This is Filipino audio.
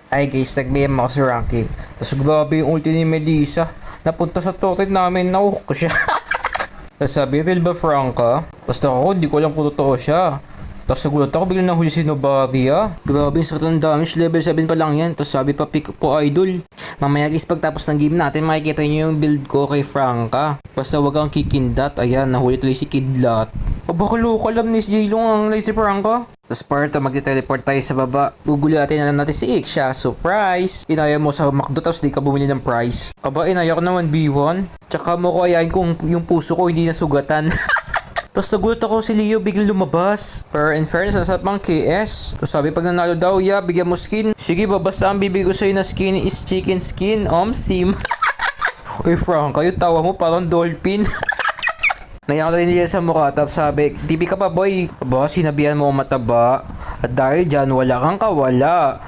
Ay guys, nag-BM ako sa ranking. Tapos grabe yung ulti ni Melissa. Napunta sa turret namin, nakuha ko siya. Tapos sabi, real ba Franca? Tapos ako, hindi ko alam kung totoo siya. Tapos nagulat ako, biglang nahuli si Novaria. Grabe, sakit ng damage, level 7 pa lang yan. Tapos sabi pa, pick po idol. Mamaya guys, pagtapos ng game natin, makikita nyo yung build ko kay Franca. Basta wag kang kikindat. Ayan, nahuli tuloy si Kidlat. O baka loko alam ni J-Long ang live si Franca. Tapos parto, magte-teleport tayo sa baba. Gugulatin na lang natin si Iksha. Surprise! Inaya mo sa McDo tapos di ka bumili ng price. Aba, inaya ko naman B1. Tsaka mo ko ayayin kung yung puso ko hindi nasugatan. Tapos nagulat ako si Leo biglang lumabas. Pero in fairness, nasa pang KS. Tapos sabi pag nanalo daw, yeah, bigyan mo skin. Sige ba, basta ang bibig ko sa'yo na skin is chicken skin. Sim. Uy Frank, kayo tawa mo parang dolphin. Naiyak rin nila sa mukha. Tapos sabi, TV ka pa boy. Aba, sinabihan mo mataba. At dahil dyan, wala kang kawala.